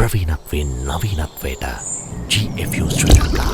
ප්‍රවීණත්වයෙන් නවීනත්වයට GFU Sri Lanka.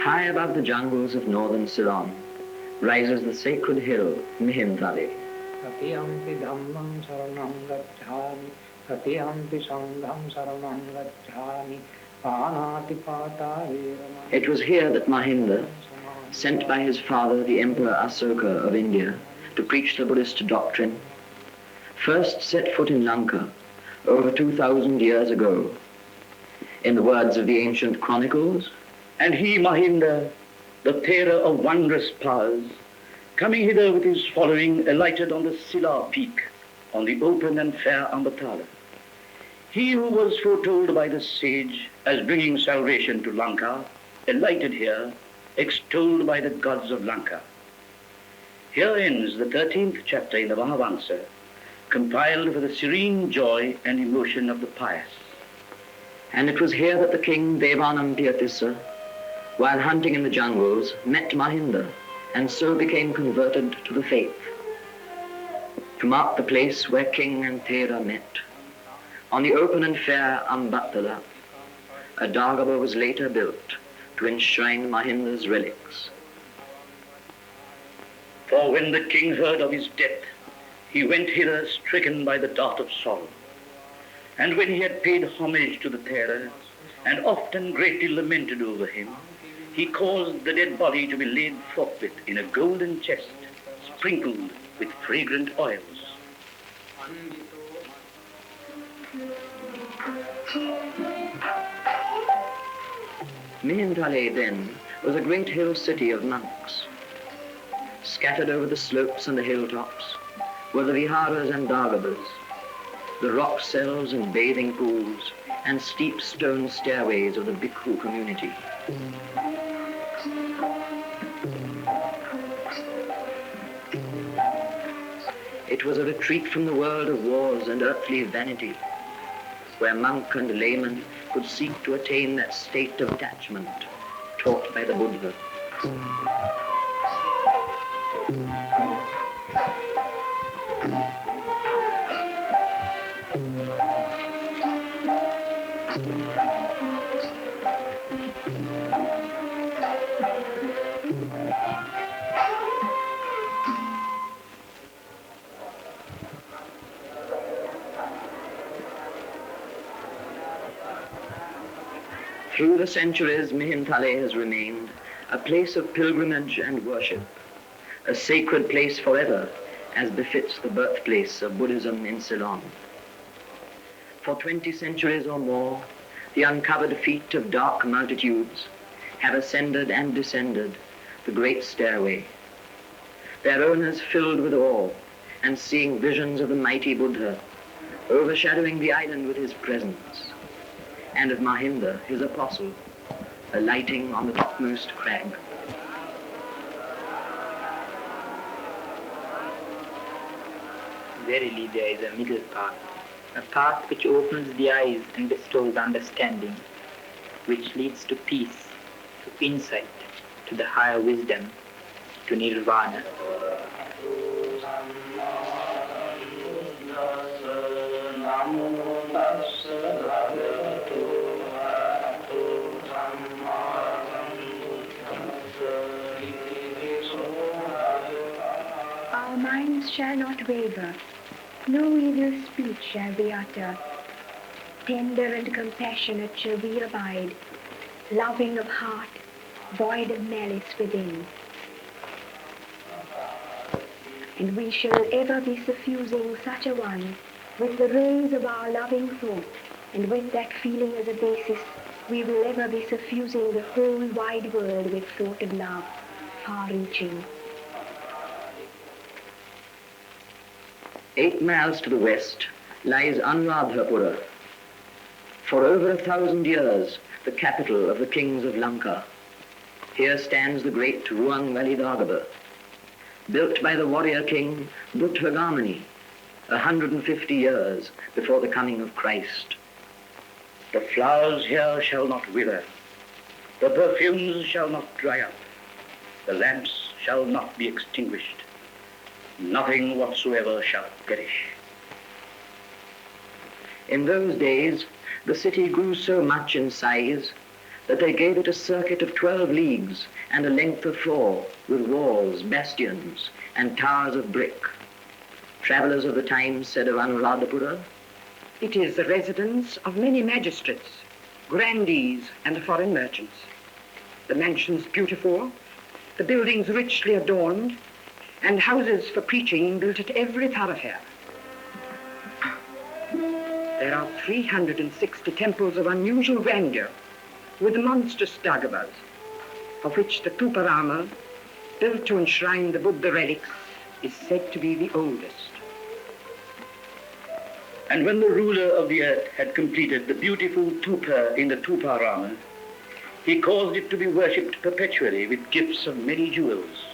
High above the jungles of northern Ceylon rises the sacred hill Mihimtali. Satyanti dhammam saranam gacchami, satyanti sangham saranam gacchami, panati pata virama. It was here that Mahinda, sent by his father, the Emperor Asoka of India, to preach the Buddhist doctrine, first set foot in Lanka over 2,000 years ago. In the words of the ancient chronicles, and he, Mahinda, the terror of wondrous powers, coming hither with his following, alighted on the Silla peak, on the open and fair Ambatala. He who was foretold by the sage as bringing salvation to Lanka, alighted here, extolled by the gods of Lanka. Here ends the 13th chapter in the Mahavamsa, compiled for the serene joy and emotion of the pious. And it was here that the king Devanampiyathissa, while hunting in the jungles, met Mahinda, and so became converted to the faith. To mark the place where king and Thera met, on the open and fair Ambatala, a Dagaba was later built to enshrine Mahinda's relics. For when the king heard of his death, he went hither stricken by the dart of sorrow. And when he had paid homage to the Thera, and often greatly lamented over him, he caused the dead body to be laid forthwith in a golden chest, sprinkled with fragrant oils. Mihimtale then was a great hill city of monks. Scattered over the slopes and the hilltops were the viharas and dagabas, the rock cells and bathing pools, and steep stone stairways of the bhikkhu community. It was a retreat from the world of wars and earthly vanity, where monk and layman could seek to attain that state of detachment taught by the Buddha. Through the centuries, Mihimtale has remained a place of pilgrimage and worship, a sacred place forever, as befits the birthplace of Buddhism in Ceylon. For 20 centuries or more, the uncovered feet of dark multitudes have ascended and descended the great stairway, their owners filled with awe and seeing visions of the mighty Buddha overshadowing the island with his presence, and of Mahinda, his apostle, alighting on the topmost crag. Verily there is a middle path, a path which opens the eyes and bestows understanding, which leads to peace, to insight, to the higher wisdom, to nirvana. Our minds shall not waver, no evil speech shall we utter. Tender and compassionate shall we abide, loving of heart, void of malice within. And we shall ever be suffusing such a one With the rays of our loving thought, and with that feeling as a basis, we will ever be suffusing the whole wide world with thought of love, far-reaching. 8 miles to the west lies Anuradhapura, for over 1,000 years the capital of the kings of Lanka. Here stands the great Ruangvalidagaba, built by the warrior king Buddhagamani 150 years before the coming of Christ. The flowers here shall not wither, the perfumes shall not dry up, the lamps shall not be extinguished, nothing whatsoever shall perish. In those days, the city grew so much in size that they gave it a circuit of 12 leagues and a length of 4, with walls, bastions, and towers of brick. Travelers of the time said of Anuradhapura, "It is the residence of many magistrates, grandees, and foreign merchants. The mansions beautiful, the buildings richly adorned, and houses for preaching built at every thoroughfare. There are 360 temples of unusual grandeur, with monstrous dagavas, of which the Tuparama, built to enshrine the Buddha relics, is said to be the oldest." And when the ruler of the earth had completed the beautiful Tupa in the Tuparama, he caused it to be worshipped perpetually with gifts of many jewels.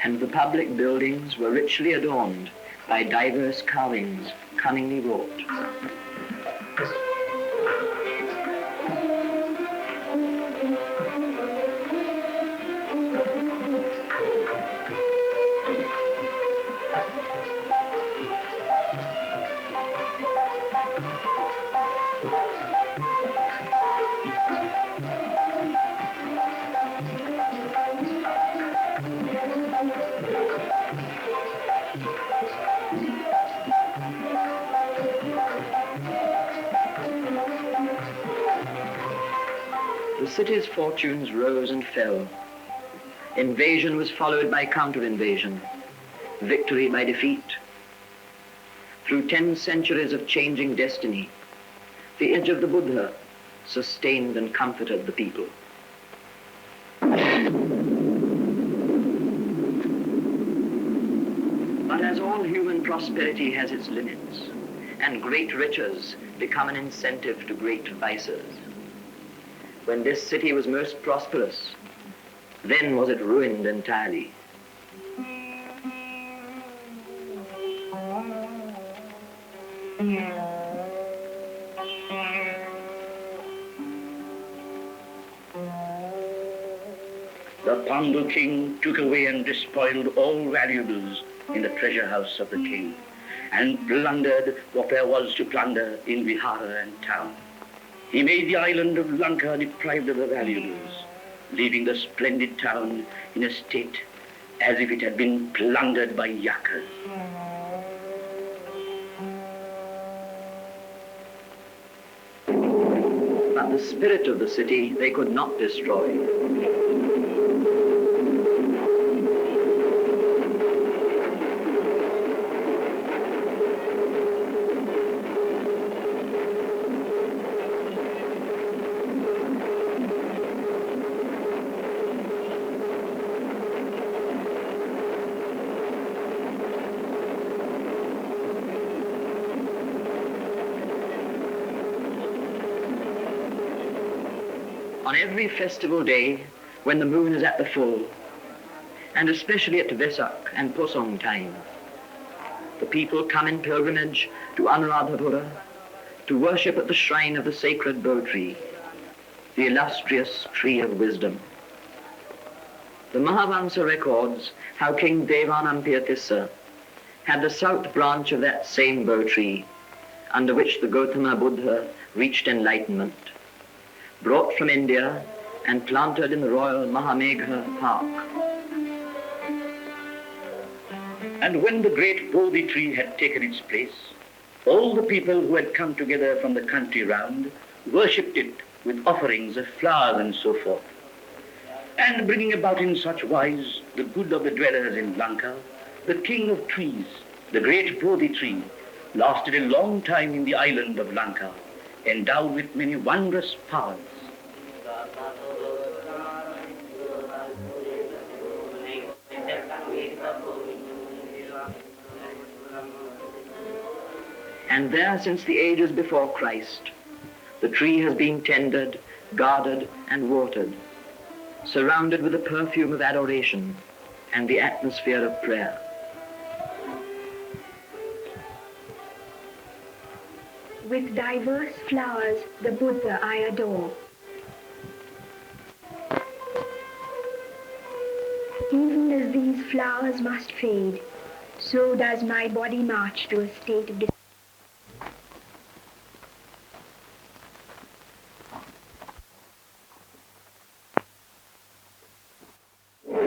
and the public buildings were richly adorned by diverse carvings cunningly wrought. The city's fortunes rose and fell. Invasion was followed by counter-invasion, victory by defeat. Through 10 centuries of changing destiny, the image of the Buddha sustained and comforted the people. But as all human prosperity has its limits, and great riches become an incentive to great vices, when this city was most prosperous, then was it ruined entirely. The Pandu king took away and despoiled all valuables in the treasure house of the king, and plundered what there was to plunder in Vihara and town. He made the island of Lanka deprived of the valuables, leaving the splendid town in a state as if it had been plundered by yakas. But the spirit of the city they could not destroy. On every festival day, when the moon is at the full, and especially at Vesak and Posong time, the people come in pilgrimage to Anuradhapura to worship at the shrine of the sacred Bo tree, the illustrious tree of wisdom. The Mahavamsa records how King Devanampiya had the south branch of that same Bo tree, under which the Gautama Buddha reached enlightenment, brought from India and planted in the royal Mahamegha Park. And when the great Bodhi tree had taken its place, all the people who had come together from the country round worshipped it with offerings of flowers and so forth. And bringing about in such wise the good of the dwellers in Lanka, the king of trees, the great Bodhi tree, lasted a long time in the island of Lanka, endowed with many wondrous powers. And there, since the ages before Christ, the tree has been tended, guarded, and watered, surrounded with the perfume of adoration and the atmosphere of prayer. With diverse flowers, the Buddha I adore. Even as these flowers must fade, so does my body march to a state of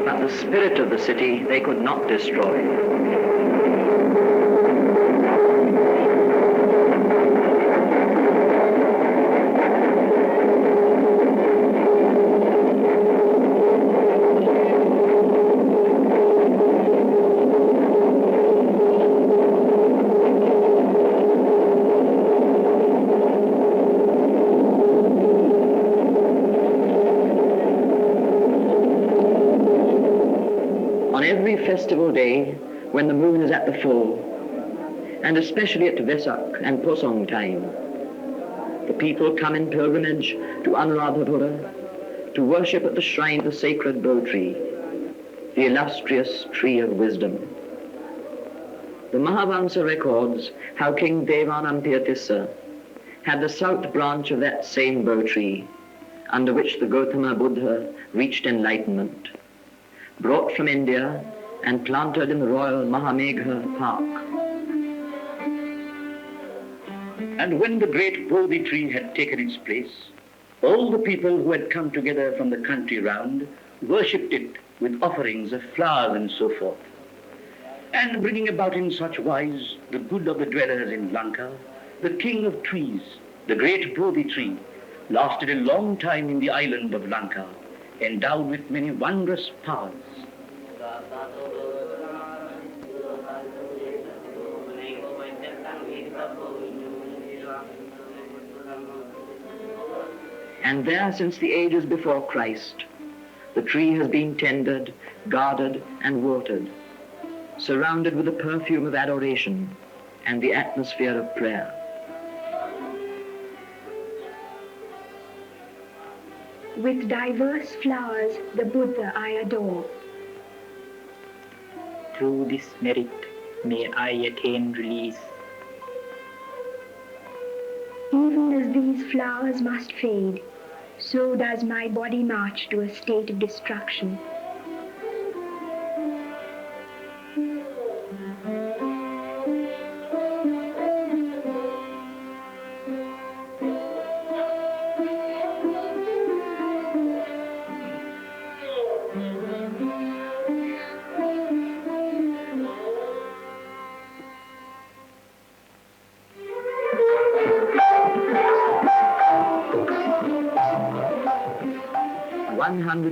But the spirit of the city they could not destroy. On every festival day, when the moon is at the full, and especially at Vesak and Posong time, the people come in pilgrimage to Anuradhapura to worship at the shrine of the sacred Bo tree, the illustrious tree of wisdom. The Mahavamsa records how King Devanampiyathissa had the south branch of that same Bo tree, under which the Gautama Buddha reached enlightenment, brought from India and planted in the royal Mahamegha Park. And when the great Bodhi tree had taken its place, all the people who had come together from the country round worshipped it with offerings of flowers and so forth. And bringing about in such wise the good of the dwellers in Lanka, the king of trees, the great Bodhi tree, lasted a long time in the island of Lanka, endowed with many wondrous powers. And there, since the ages before Christ, the tree has been tended, guarded, and watered, surrounded with the perfume of adoration and the atmosphere of prayer. With diverse flowers, the Buddha I adore. Through this merit may I attain release. Even as these flowers must fade, so does my body march to a state of destruction.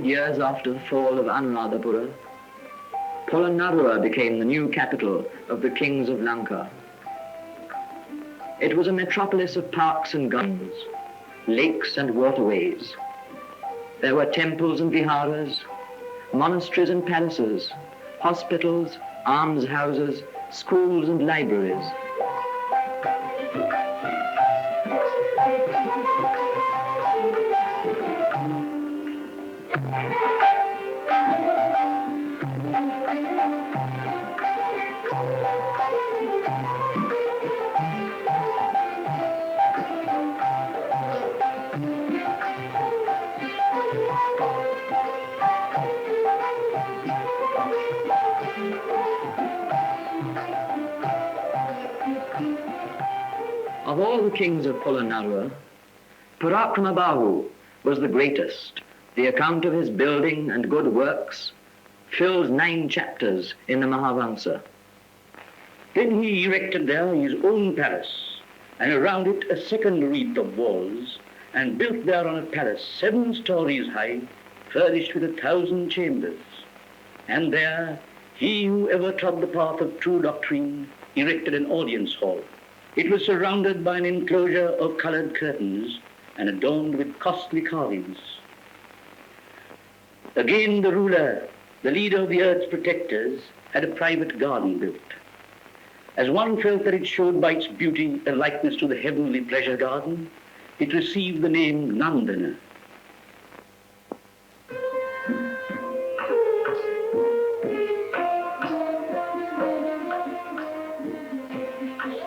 Years after the fall of Anuradhapura, Polonnaruwa became the new capital of the kings of Lanka. It was a metropolis of parks and gardens, lakes and waterways. There were temples and viharas, monasteries and palaces, hospitals, almshouses, schools and libraries. Of all the kings of Polonnaruwa, Parakramabahu was the greatest. The account of his building and good works fills 9 chapters in the Mahavamsa. Then he erected there his own palace, and around it a second wreath of walls, and built thereon a palace 7 stories high, furnished with 1,000 chambers. And there he who ever trod the path of true doctrine erected an audience hall, It was surrounded by an enclosure of colored curtains and adorned with costly carvings. Again, the ruler, the leader of the earth's protectors, had a private garden built. As one felt that it showed by its beauty a likeness to the heavenly pleasure garden, it received the name Nandana.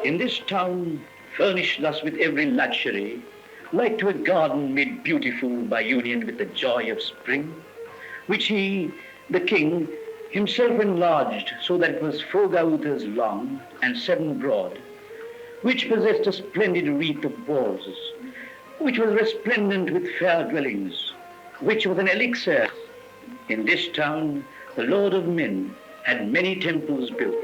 In this town, furnished thus with every luxury, like to a garden made beautiful by union with the joy of spring, which he, the king, himself enlarged so that it was 4 gautas long and 7 broad, which possessed a splendid wreath of walls, which was resplendent with fair dwellings, which was an elixir. In this town, the Lord of men had many temples built.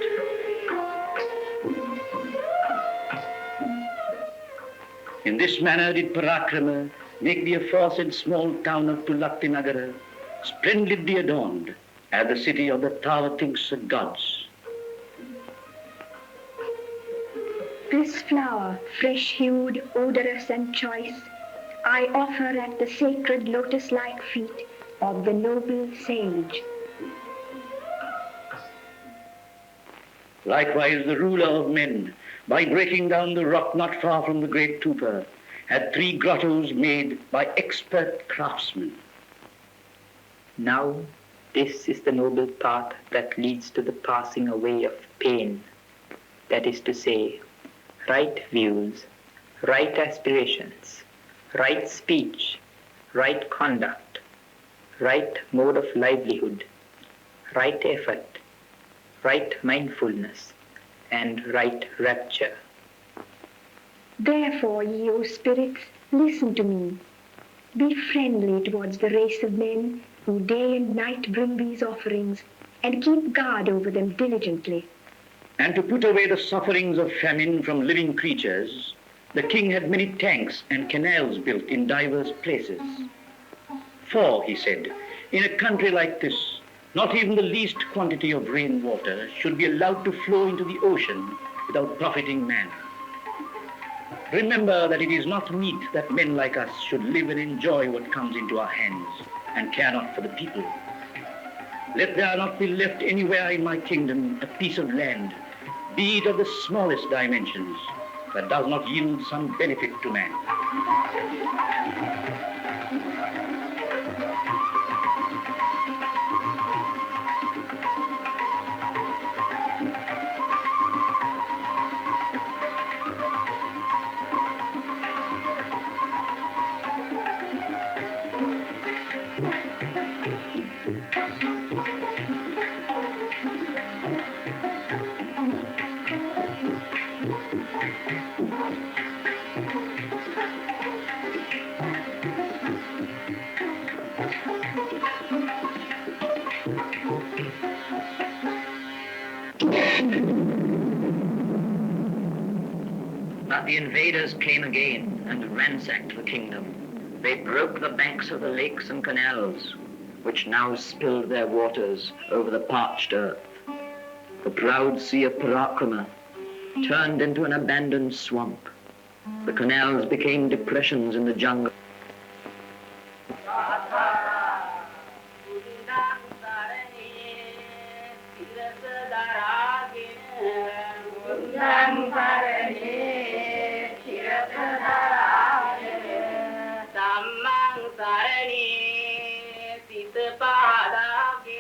In this manner did Parakrama make the aforesaid small town of Tulaktinagara splendidly adorned as the city of the Tavatinks gods. This flower, fresh-hued, odorous and choice, I offer at the sacred lotus-like feet of the noble sage. Likewise the ruler of men, by breaking down the rock not far from the great Tupa, had 3 grottos made by expert craftsmen. Now, this is the noble path that leads to the passing away of pain. That is to say, right views, right aspirations, right speech, right conduct, right mode of livelihood, right effort, right mindfulness, and right rapture. Therefore, ye, O spirits, listen to me. Be friendly towards the race of men who day and night bring these offerings, and keep guard over them diligently. And to put away the sufferings of famine from living creatures, the king had many tanks and canals built in diverse places. For, he said, in a country like this, not even the least quantity of rainwater should be allowed to flow into the ocean without profiting man. Remember that it is not meet that men like us should live and enjoy what comes into our hands and care not for the people. Let there not be left anywhere in my kingdom a piece of land, be it of the smallest dimensions, that does not yield some benefit to man. But the invaders came again and ransacked the kingdom. They broke the banks of the lakes and canals, which now spilled their waters over the parched earth. The proud sea of Parakrama turned into an abandoned swamp. The canals became depressions in the jungle.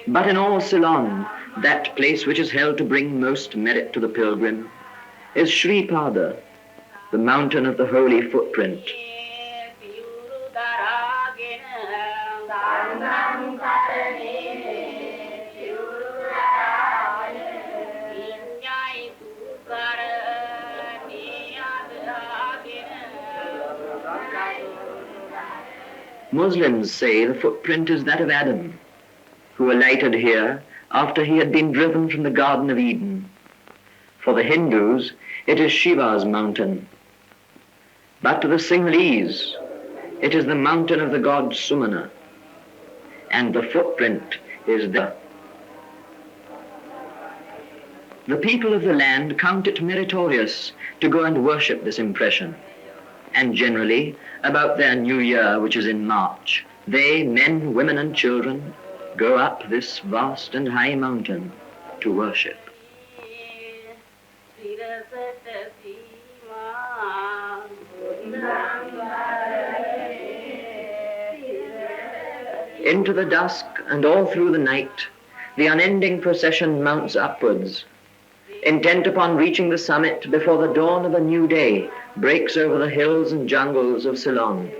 But in all Ceylon, that place which is held to bring most merit to the pilgrim is Sri Pada, the mountain of the holy footprint. Muslims say the footprint is that of Adam, who alighted here after he had been driven from the Garden of Eden. For the Hindus, it is Shiva's mountain. But to the Sinhalese, it is the mountain of the god Sumana, and the footprint is there. The people of the land count it meritorious to go and worship this impression. And generally, about their new year, which is in March, they, men, women, and children, go up this vast and high mountain to worship. Into the dusk and all through the night, the unending procession mounts upwards, intent upon reaching the summit before the dawn of a new day breaks over the hills and jungles of Ceylon.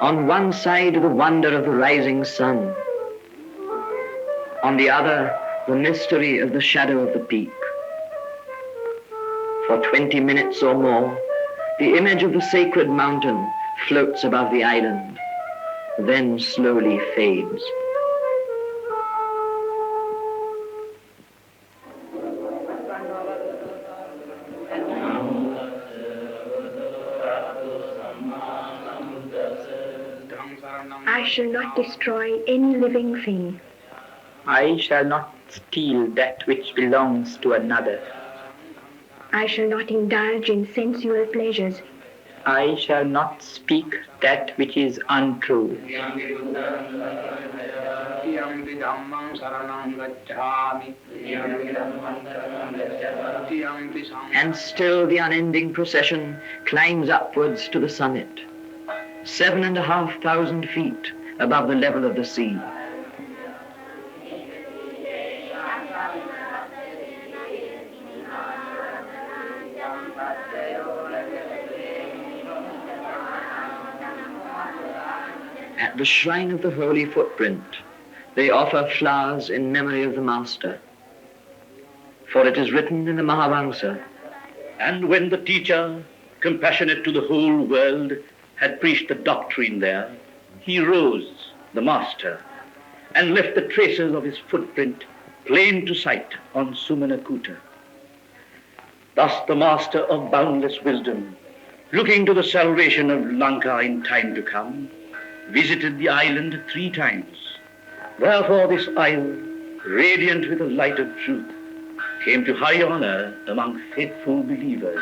On one side, the wonder of the rising sun. On the other, the mystery of the shadow of the peak. For 20 minutes or more, the image of the sacred mountain floats above the island, then slowly fades. I shall not destroy any living thing. I shall not steal that which belongs to another. I shall not indulge in sensual pleasures. I shall not speak that which is untrue. And still the unending procession climbs upwards to the summit, 7,500 feet above the level of the sea. At the shrine of the Holy Footprint, they offer flowers in memory of the Master. For it is written in the Mahavamsa, And when the teacher, compassionate to the whole world, had preached the doctrine there, he rose, the Master, and left the traces of his footprint plain to sight on Sumanakuta. Thus the Master of boundless wisdom, looking to the salvation of Lanka in time to come, visited the island 3 times. Therefore this isle, radiant with the light of truth, came to high honor among faithful believers.